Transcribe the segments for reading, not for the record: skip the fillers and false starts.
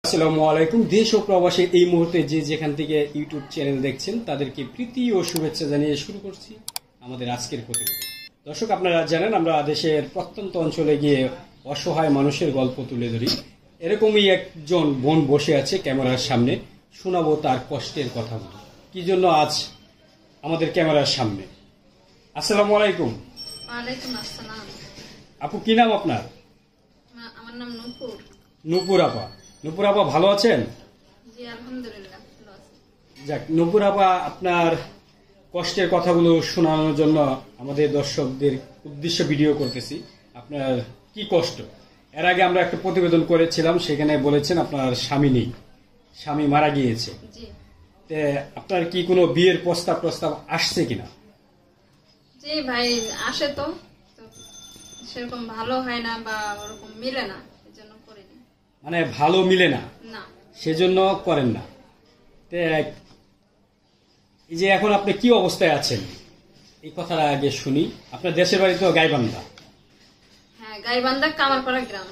আসসালামু আলাইকুম। দেশ ও প্রবাসে এই মুহূর্তে যে যেখান থেকে ইউটিউব চ্যানেল দেখছেন তাদেরকে প্রীতি ও শুভেচ্ছা জানিয়ে শুরু করছি আমাদের আজকের প্রতিবেদন। দর্শক, আপনারা জানেন আমরা দেশের প্রত্যন্ত অঞ্চলে গিয়ে অসহায় মানুষের গল্প তুলে ধরি। এরকমই একজন বোন বসে আছে ক্যামেরার সামনে, শোনাবো তার কষ্টের কথাগুলো। কি জন্য আজ আমাদের ক্যামেরার সামনে। আসসালামু আলাইকুম। ওয়ালাইকুম আসসালাম। আপু, কি নাম আপনার? আমার নাম নূপুর। নূপুর আপা। নূপুর আপা ভালো আছেন? জি আলহামদুলিল্লাহ ভালো আছি। যাক, নূপুর আপা আপনার কষ্টের কথাগুলো শোনানোর জন্য আমাদের দর্শকদের উদ্দেশ্য ভিডিও করতেছি। আপনার কি কষ্ট? এর আগে আমরা একটা প্রতিবেদন করেছিলাম, সেখানে বলেছেন আপনার স্বামী নেই, স্বামী মারা গিয়েছে। জি। তে আপনার কি কোনো বিয়ের প্রস্তাব আসছে কিনা? জি ভাই, আসে তো সেরকম ভালো হয় না বা ওরকম মিলে না, এজন্য করিনি। মানে ভালো মিলে না, না সেজন্য করেন না। তে এই যে এখন আপনি কি অবস্থায় আছেন এই কথাটা আগে শুনি। আপনার দেশের বাড়ি তো গাইবান্ধা। হ্যাঁ, গাইবান্ধা কামারপাড়া গ্রাম।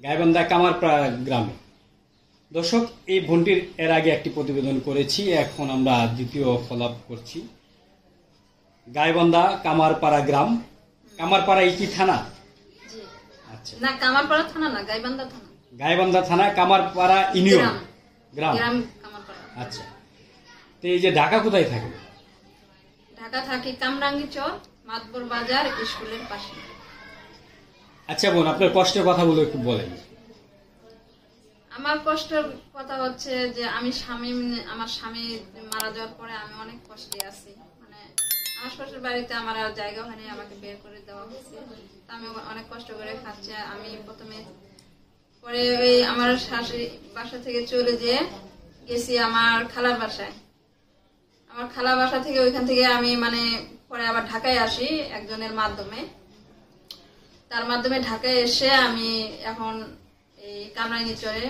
গাইবান্ধা কামারপাড়া গ্রামে। দর্শক, এই বোনটির এর আগে একটি প্রতিবেদন করেছি, এখন আমরা দ্বিতীয় ফলোআপ করছি। গাইবান্ধা কামারপাড়া গ্রাম। কামারপাড়া কি থানা? জি। আচ্ছা, না, কামারপাড়া থানা না, গাইবান্ধা থানা। গাইবান্ধা থানা, কামারপাড়া ইউনিয়ন গ্রাম। গ্রাম কামারপাড়া। আচ্ছা, তো এই যে ঢাকা কোথায় থাকে? ঢাকা থাকি কামরাঙ্গী চর, মাতবর বাজার স্কুলের পাশে। আচ্ছা বোন, আপনার কষ্টের কথাগুলো একটু বলেন। আমার কষ্টের কথা হচ্ছে যে আমার স্বামী মারা যাওয়ার পরে আমি অনেক কষ্টে আছি। মানে আমার শ্বশুর বাড়িতে আমার আর জায়গা হয়নি, আমাকে বের করে দেওয়া হয়েছে। আমি অনেক কষ্ট করে খাচ্ছি। আমি প্রথমে পরে ওই আমার শাশুড়ি বাসা থেকে চলে যেয়ে গেছি আমার খালার বাসায়। আমার খালা বাসা থেকে ওইখান থেকে আমি মানে পরে আবার ঢাকায় আসি একজনের মাধ্যমে। তার মাধ্যমে ঢাকায় এসে আমি এখন এই কামরাঙ্গী চরে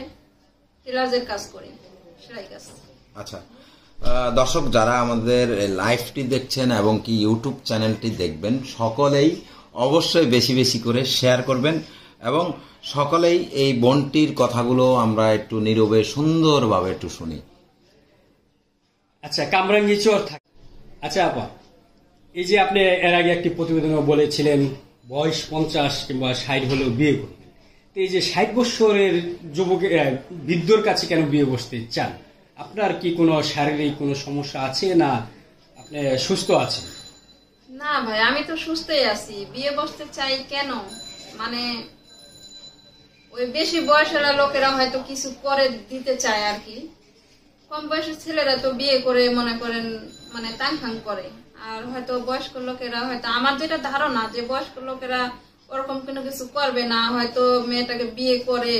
টেলার্সের কাজ করি, সেলাই কাজ। আচ্ছা, দর্শক যারা আমাদের লাইভটি দেখছেন এবং কি ইউটিউব চ্যানেলটি দেখবেন, সকলেই অবশ্যই বেশি বেশি করে শেয়ার করবেন এবং সকলেই এই বোনটির কথাগুলো আমরা একটু নীরবে সুন্দরভাবে একটু শুনি। আচ্ছা, কামরাঙ্গী চর থাকে। আচ্ছা আপা, এই যে আপনি এর আগে একটি প্রতিবেদনে বলেছিলেন বয়স 50 কিংবা 60 হলেও বিয়ে করবেন। তো এই যে 60 বছরের যুবকের বৃদ্ধর কাছে কেন বিয়ে বসতে চান? আপনার কি কোনো শারীরিক কোনো সমস্যা আছে, না আপনি সুস্থ আছেন? না ভাই, আমি তো সুস্থই আছি। বিয়ে বসতে চাই কেন, মানে ওই বেশি বয়সের লোকেরা হয়তো কিছু করে দিতে চায় আর কি। কম বয়সের ছেলেরা তো বিয়ে করে মনে করেন মানে টাংখাং করে। আর হয়তো বয়স্ক লোকেরা, হয়তো আমার যেটা ধারণা যে বয়স্ক লোকেরা ওরকম কোনো কিছু করবে না, হয়তো মেয়েটাকে বিয়ে করে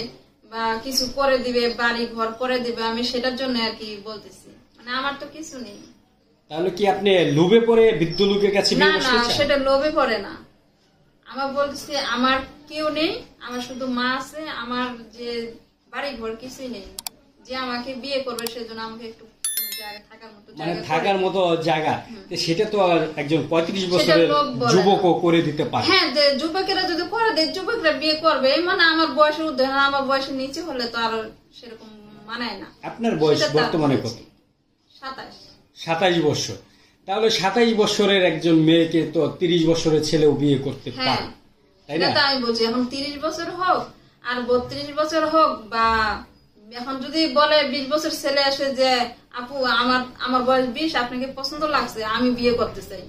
বা কিছু করে দিবে, বাড়ি ঘর করে দিবে। আমি সেটার জন্য আর কি বলতেছি, মানে আমার তো কিছু নেই। তাহলে কি আপনি লোভে পড়ে বৃদ্ধ লোকের কাছে না বিয়ে না, বসতে চান? সেটা লোভে পড়ে না। আমার বলতেছি আমার কেউ নেই, আমার শুধু মা আছে। আমার যে বাড়ি ঘর কিছুই নেই। যে আমাকে বিয়ে করবে সেজন্য আমাকে একটু মানে থাকার মতো জায়গা, সেটা তো আর একজন 35 বছরের যুবকও করে দিতে পারে। হ্যাঁ, যে যুবকেরা যদি করে দেয়, যুবকরা বিয়ে করবে, মানে আমার বয়সের ঊর্ধ্বে, আমার বয়সের নিচে হলে তো আর সেরকম মানায় না। আপনার বয়স বর্তমানে কত? 27। 27 বছর। তাহলে 27 বছরের একজন মেয়েকে তো 30 বছরের ছেলেও বিয়ে করতে পারে, তাই না? আমি বলছি এখন 30 বছর হোক আর 32 বছর হোক, বা এখন যদি বলে 20 বছর ছেলে আসে যে আপু আমার বয়স 20, আপনাকে পছন্দ লাগছে, আমি বিয়ে করতে চাই,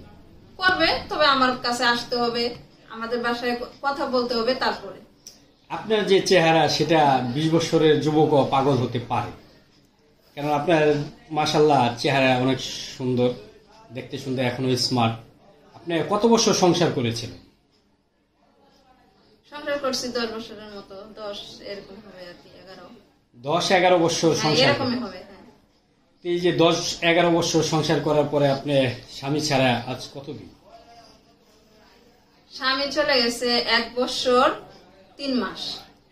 করবে। তবে আমার কাছে আসতে হবে, আমাদের বাসায় কথা বলতে হবে, তারপরে। আপনার যে চেহারা, সেটা 20 বছরের যুবকও পাগল হতে পারে, কারণ আপনার মাশাআল্লাহ চেহারা অনেক সুন্দর, দেখতে সুন্দর, এখনো স্মার্ট। আপনি কত বছর সংসার করেছিলেন? সংসার করছি 10 বছরের মতো, 10 এরকম হবে আর কি, 11। 10-11 বছর সংসার এরকমই হবে। এই যে 10-11 বছর সংসার করার পরে আপনি স্বামী ছাড়া আজ কতদিন? স্বামী চলে গেছে 1 বছর 3 মাস।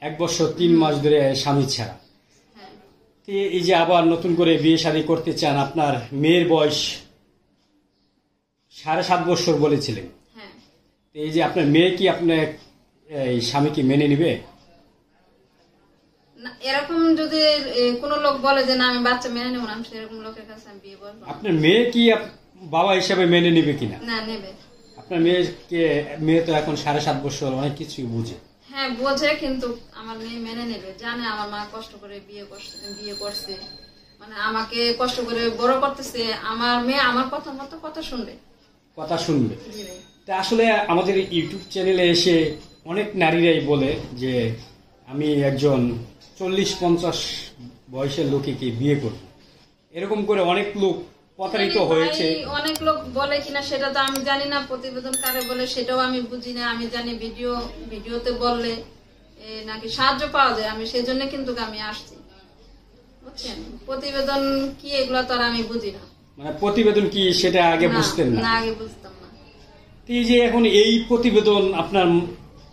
1 বছর 3 মাস ধরে স্বামী ছাড়া। এই যে আবার নতুন করে বিয়ে শাদী করতে চান, আপনার মেয়ের বয়স 7.5 বছর বলেছিলেন। এই যে আপনার মেয়ে কি আপনার এই স্বামী কি মেনে নিবে? এরকম যদি কোনো লোক বলে যে না আমি বাচ্চা মেনে নেব না, আমি সেরকম লোকের কাছে আমি বিয়ে করবো না। আপনার মেয়ে কি বাবা হিসাবে মেনে নেবে কিনা? না, নেবে। আপনার মেয়ে তো এখন 7.5 বছর, অনেক কিছুই বুঝে। হ্যাঁ, বোঝে, কিন্তু আমার মেয়ে মেনে নেবে। জানে আমার মা কষ্ট করে বিয়ে করছে, মানে আমাকে কষ্ট করে বড় করতেছে। আমার মেয়ে আমার কথা মতো কথা শুনবে। জি ভাই। তা আসলে আমাদের ইউটিউব চ্যানেলে এসে অনেক নারীরাই বলে যে আমি একজন 40-50 বয়সের লোকে বিয়ে করব, এরকম করে অনেক লোক প্রতারিত হয়েছে। অনেক লোক বলে কিনা সেটা তো আমি জানি না, প্রতিবেদন কারে বলে সেটাও আমি বুঝি না। আমি জানি ভিডিওতে বললে নাকি সাহায্য পাওয়া যায়, আমি সেই জন্য কিন্তু আমি আসছি, বুঝছেন। প্রতিবেদন কি এগুলো তো আর আমি বুঝি না। মানে প্রতিবেদন কি সেটা আগে বুঝতেন না? না, আগে বুঝতাম না। এই যে এখন এই প্রতিবেদন আপনার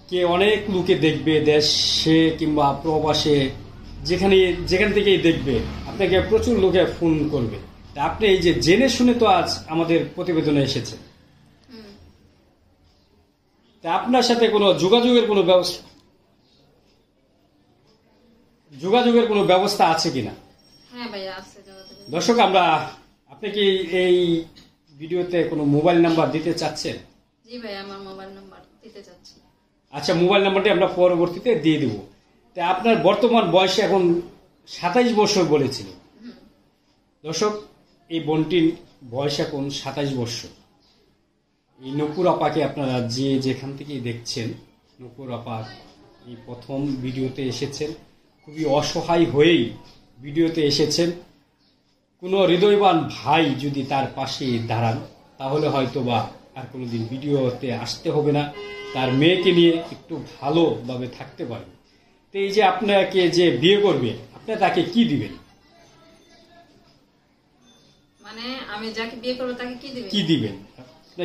কে অনেক লোকে দেখবে, দেশে কিংবা প্রবাসে, যেখান থেকেই দেখবে, আপনাকে প্রচুর লোকে ফোন করবে। তা আপনি এই যে জেনে শুনে তো আজ আমাদের প্রতিবেদনে এসেছেন, তা আপনার সাথে কোনো যোগাযোগের কোনো ব্যবস্থা আছে কিনা? হ্যাঁ ভাইয়া, আছে। দর্শক, আপনি কি এই ভিডিওতে কোনো মোবাইল নাম্বার দিতে চাচ্ছেন? জি ভাই, আমার মোবাইল নাম্বার দিতে চাচ্ছি। আচ্ছা, মোবাইল নাম্বারটি আমরা পরবর্তীতে দিয়ে দেব। তা আপনার বর্তমান বয়স এখন 27 বছর বলেছিল। দর্শক, এই বোনটির বয়স এখন 27 বছর। এই নূপুর আপাকে আপনারা যেখান থেকে দেখছেন, নূপুর আপা এই প্রথম ভিডিওতে এসেছেন, খুবই অসহায় হয়েই ভিডিওতে এসেছেন। কোনো হৃদয়বান ভাই যদি তার পাশে দাঁড়ান, তাহলে হয়তো বা আর কোনোদিন ভিডিওতে আসতে হবে না, তার মেয়েকে নিয়ে একটু ভালোভাবে থাকতে পারবে। তো এই যে আপনাকে যে বিয়ে করবে, আপনি তাকে কি দিবেন? মানে আমি যাকে বিয়ে করবো তাকে কি দিবেন?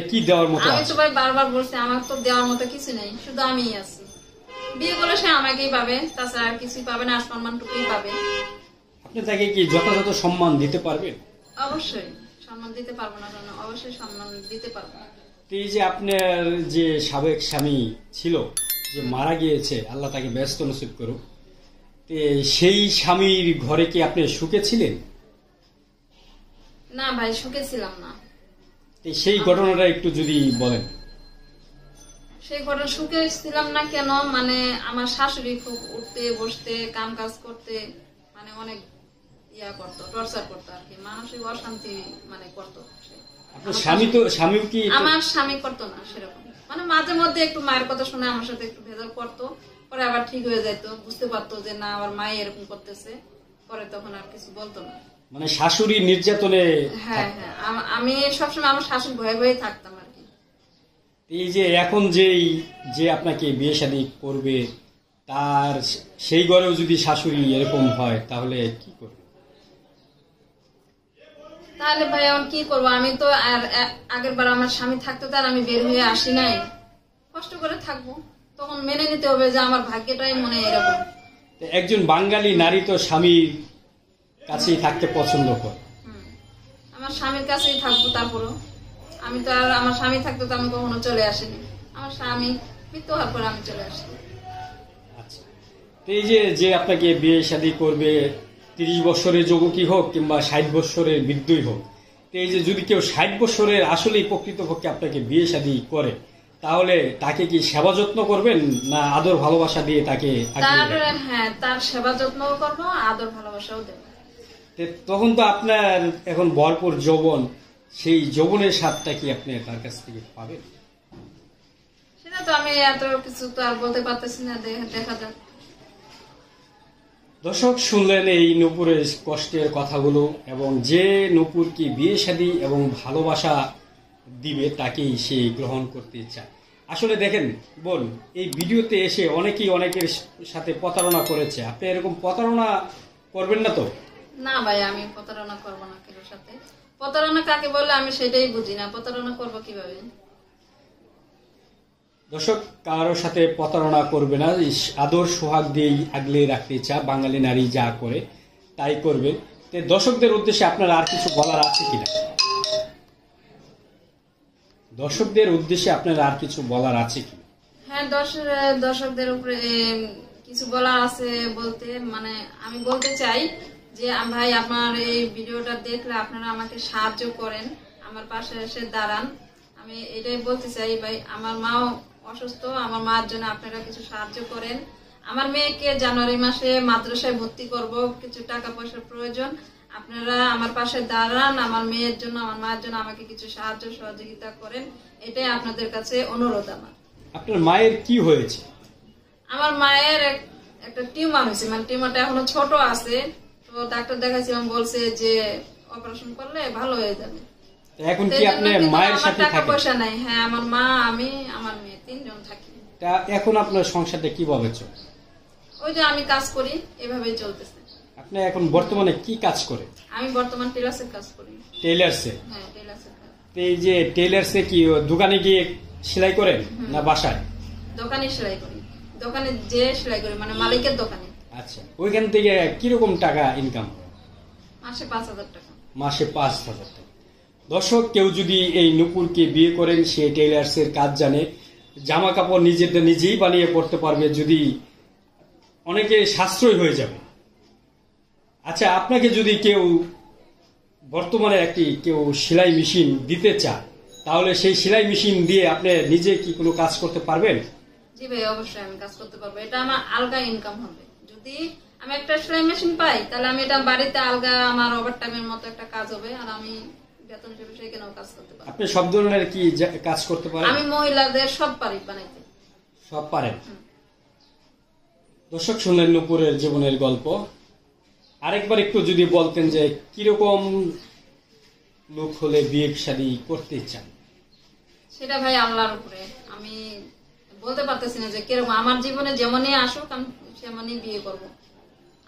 কি দেওয়ার মতো? আমি তো ভাই বারবার বলছি, আমার তো দেওয়ার মতো কিছু নেই, শুধু আমিই আছি। বিয়ে করলে সে আমাকেই পাবে, তাছাড়া আর কিছুই পাবে না, সম্মানটুকুই পাবে। আপনি তাকে কি যথাযথ সম্মান দিতে পারবেন? অবশ্যই সম্মান দিতে পারবো না কেন? অবশ্যই সম্মান দিতে পারবো। এই যে আপনার যে সাবেক স্বামী ছিল, যে মারা গিয়েছে, আল্লাহ তাকে ব্যস্ত নসিব করুক, সেই স্বামীর ঘরে কি আপনি সুখে ছিলেন? না ভাই, সুখে ছিলাম না। সেই ঘটনাটা একটু যদি বলেন। সেই ঘটনা সুখে ছিলাম না কেন? মানে আমার শাশুড়ি খুব উঠতে বসতে কাম কাজ করতে মানে অনেক করতো, টর্চার করতো আর কি, মানসিক অশান্তি মানে করতো। আপনার স্বামী কি? আমার স্বামী করতো না সেরকম, মানে মাঝে মধ্যে একটু মায়ের কথা শুনে আমার সাথে একটু ভেজাল করতো, পরে আবার ঠিক হয়ে যেত, বুঝতে পারতো যে না আমার মা এরকম করতেছে, পরে তখন আর কিছু বলতো না। মানে শাশুড়ি নির্যাতনে? হ্যাঁ, আমি সবসময় আমার শাশুড়ি ভয়ে ভয়ে থাকতাম আর কি। এই যে এখন যে আপনাকে বিয়ে শাদী করবে, তার সেই ঘরেও যদি শাশুড়ি এরকম হয়, তাহলে কি করবে? তাহলে ভাই এখন কি করবো? আমি তো আর আগের বার আমার স্বামী থাকতে তার আমি বের হয়ে আসি নাই, কষ্ট করে থাকবো, তখন মেনে নিতে হবে যে আমার ভাগ্যটাই মনে এরকম। একজন বাঙালি নারী তো স্বামীর কাছেই থাকতে পছন্দ করে। আমার স্বামীর কাছেই থাকবো, তারপরও আমি তো আর আমার স্বামী থাকতে তো আমি কখনো চলে আসিনি, আমার স্বামী মৃত্যু হওয়ার পর আমি চলে আসি। আচ্ছা, এই যে আপনাকে বিয়ে শাদী করবে, 30 বছরের যুবকই হোক কিংবা 60 বছরের বৃদ্ধই হোক, এই যে যদি কেউ 60 বছরের আসলেই প্রকৃতপক্ষে আপনাকে বিয়ে শাদী করে, তাহলে তাকে কি সেবা যত্ন করবেন, না আদর ভালোবাসা দিয়ে তাকে? হ্যাঁ, তার সেবা যত্ন করবো, আদর ভালোবাসাও দেবো। তখন তো আপনার এখন ভরপুর যৌবন, সেই যৌবনের স্বাদটা কি আপনি তার কাছ থেকে পাবেন? সেটা তো আমি এত কিছু তো আর বলতে পারতেছি না, দেখা যাক। দর্শক, শুনলেন এই নূপুরের কষ্টের কথাগুলো, এবং যে নূপুর কি বিয়ে শাদী এবং ভালোবাসা দিবে তাকেই সে গ্রহণ করতে চায়। আসলে দেখেন বোন, এই ভিডিওতে এসে অনেকেই অনেকের সাথে প্রতারণা করেছে, আপনি এরকম প্রতারণা করবেন না তো? না ভাই, আমি প্রতারণা করবো না কারোর সাথে। প্রতারণা কাকে বলে আমি সেটাই বুঝি না, প্রতারণা করবো কিভাবে? দর্শক, কারোর সাথে প্রতারণা করবে না, আদর সোহাগ দিয়েই আগলে রাখতে চায়, বাঙালি নারী যা করে তাই করবে। দর্শকদের উদ্দেশ্যে আপনার আর কিছু বলার আছে কিনা? দর্শকদের উদ্দেশ্যে আপনার আর কিছু বলার আছে কি? হ্যাঁ, দর্শকদের উপরে কিছু বলার আছে বলতে, মানে আমি বলতে চাই যে ভাই আপনার এই ভিডিওটা দেখলে আপনারা আমাকে সাহায্য করেন, আমার পাশে এসে দাঁড়ান। আমি এটাই বলতে চাই ভাই, আমার মাও অসুস্থ, আমার মার জন্য আপনারা কিছু সাহায্য করেন। আমার মেয়েকে জানুয়ারি মাসে মাদ্রাসায় ভর্তি করব, কিছু টাকা পয়সার প্রয়োজন, আপনারা আমার পাশে দাঁড়ান, আমার মেয়ের জন্য আমার মায়ের জন্য আমাকে কিছু সাহায্য সহযোগিতা করেন, এটাই আপনাদের কাছে অনুরোধ আমার। আপনার মায়ের কি হয়েছে? আমার মায়ের একটা টিউমার হয়েছে, মানে টিউমারটা এখনো ছোট আছে, তো ডাক্তার দেখাইছিলাম, বলছে যে অপারেশন করলে ভালো হয়ে যাবে। এখন কি আপনি মায়ের সাথে টাকা থাকেন? পয়সা নাই। হ্যাঁ, আমার মা, আমি, আমার মেয়ে, 3 জন থাকি। তা এখন আপনার সংসারটা কিভাবে চলে? ওই যে আমি কাজ করি, এভাবেই চলতেছে। আপনি এখন বর্তমানে কি কাজ করেন? আমি বর্তমান টেলার্সের কাজ করি। টেইলার্সে? হ্যাঁ, টেলার্সের কাজ। তো এই যে টেইলার্সে কি দোকানে গিয়ে সেলাই করেন না বাসায়? দোকানে সেলাই করি, দোকানে যে সেলাই করি, মানে মালিকের দোকানে। আচ্ছা, ওইখান থেকে কিরকম টাকা ইনকাম হয়? মাসে 5,000 টাকা। মাসে 5,000 টাকা। দর্শক, কেউ যদি এই নূপুরকে বিয়ে করেন, সে টেইলার্সের কাজ জানে, জামা কাপড় নিজেরটা নিজেই বানিয়ে পড়তে পারবে, যদি অনেকে সাশ্রয় হয়ে যাবে। আচ্ছা, আপনাকে যদি কেউ বর্তমানে কেউ সেলাই মেশিন দিতে চায়, তাহলে সেই সেলাই মেশিন দিয়ে আপনি নিজে কি কোনো কাজ করতে পারবেন? জি ভাই, অবশ্যই আমি কাজ করতে পারবো। এটা আমার আলগা ইনকাম হবে। যদি আমি একটা সেলাই মেশিন পাই, তাহলে আমি এটা বাড়িতে আলগা আমার ওভারটাইমের মতো একটা কাজ হবে, আর আমি বেতন হিসেবে সেখানেও কাজ করতে পারবো। আপনি সব ধরনের কি কাজ করতে পারেন? আমি মহিলাদের সব পারি বানাইতে। সব পারেন? দর্শক, শুনলেন নূপুরের জীবনের গল্প। আরেকবার একটু যদি বলতেন যে কিরকম লোক হলে বিয়ে শাদী করতে চান? সেটা ভাই আল্লাহর উপরে, আমি বলতে পারতেছি না যে কিরকম। আমার জীবনে যেমনই আসুক আমি সেমনই বিয়ে করব,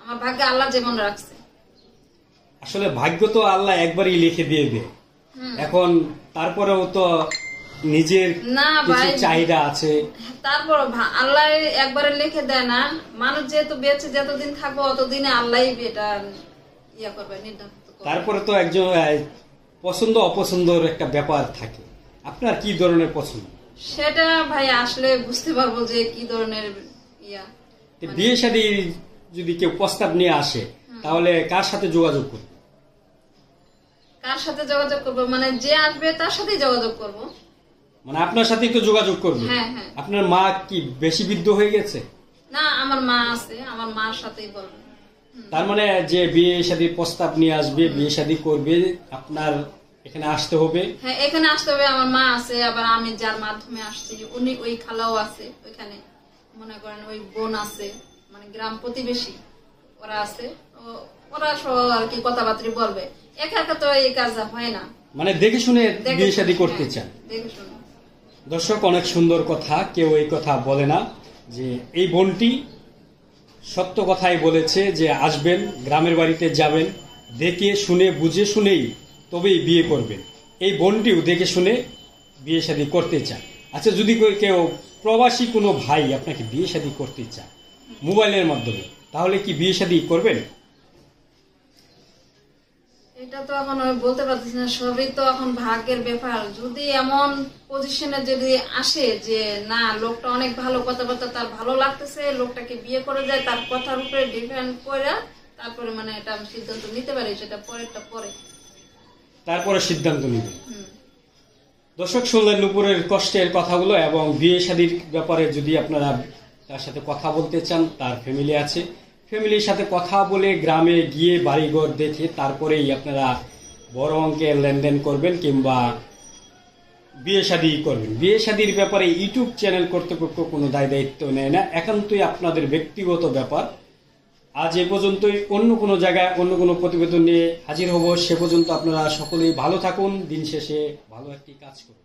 আমার ভাগ্যে আল্লাহ যেমন রাখছে। আসলে ভাগ্য তো আল্লাহ একবারই লিখে দিয়ে দেয়। এখন তারপরেও তো নিজের না কিছু ভাই, চাহিদা আছে। তারপর আল্লাহ একবারে লিখে দেয় না। মানুষ যেহেতু বেঁচে যতদিন থাকবো অতদিনে আল্লাহ এটা ইয়া করবে, নির্ধারণ করবে। তারপরে তো একজন পছন্দ অপছন্দর একটা ব্যাপার থাকে। আপনার কি ধরনের পছন্দ? সেটা ভাই আসলে বুঝতে পারবো যে কি ধরনের ইয়া। বিয়ে শাদী যদি কেউ প্রস্তাব নিয়ে আসে, তাহলে কার সাথে যোগাযোগ করবে? কার সাথে যোগাযোগ করবো মানে যে আসবে তার সাথেই যোগাযোগ করব। মানে আপনার সাথেই তো যোগাযোগ করবে? হ্যাঁ হ্যাঁ। আপনার মা কি বেশি বৃদ্ধ হয়ে গেছে? না, আমার মা আছে, আমার মার সাথেই বলবো। তার মানে যে বিয়ে শাদীর প্রস্তাব নিয়ে আসবে, বিয়ে শাদী করবে, আপনার এখানে আসতে হবে? হ্যাঁ, এখানে আসতে হবে। আমার মা আছে, আবার আমি যার মাধ্যমে আসছি উনি, ওই খালাও আছে ওইখানে, মনে করেন ওই বোন আছে, মানে গ্রাম প্রতিবেশী ওরা আছে, ওরা সব আর কি কথাবার্তা বলবে। একা একা তো এই কাজ হয় না, মানে দেখে শুনে বিয়ে শাদী করতে চান? দেখে শুনে। দর্শক, অনেক সুন্দর কথা, কেউ এই কথা বলে না। যে এই বোনটি সত্য কথাই বলেছে যে আসবেন, গ্রামের বাড়িতে যাবেন, দেখে শুনে বুঝে শুনেই তবেই বিয়ে করবেন। এই বোনটিও দেখে শুনে বিয়ে শাদী করতে চায়। আচ্ছা, যদি কেউ প্রবাসী কোনো ভাই আপনাকে বিয়ে শাদী করতে চায় মোবাইলের মাধ্যমে, তাহলে কি বিয়ে শাদী করবেন? এটা তো এখন আমি বলতে পারতেছি না, সবই তো এখন ভাগ্যের ব্যাপার। যদি এমন পজিশনে যদি আসে যে না, লোকটা অনেক ভালো, কথাবার্তা তার ভালো লাগতেছে, লোকটাকে বিয়ে করে যায়, তার কথার উপরে ডিপেন্ড করে তারপরে মানে এটা আমি সিদ্ধান্ত নিতে পারি, সেটা পরেরটা পরে তারপরে সিদ্ধান্ত নেবেন। দর্শক, শুনলেন নূপুরের কষ্টের কথাগুলো, এবং বিয়ে শাদীর ব্যাপারে যদি আপনারা তার সাথে কথা বলতে চান, তার ফ্যামিলি আছে, ফ্যামিলির সাথে কথা বলে গ্রামে গিয়ে বাড়িঘর দেখে তারপরেই আপনারা বড় অঙ্কের লেনদেন করবেন কিংবা বিয়ে শাদী করবেন। বিয়ে শাদীর ব্যাপারে ইউটিউব চ্যানেল কর্তৃপক্ষ কোনো দায় দায়িত্ব নেয় না, একান্তই আপনাদের ব্যক্তিগত ব্যাপার। আজ এ পর্যন্তই, অন্য কোনো জায়গায় অন্য কোনো প্রতিবেদন নিয়ে হাজির হব। সে পর্যন্ত আপনারা সকলেই ভালো থাকুন, দিন শেষে ভালো একটি কাজ করুন।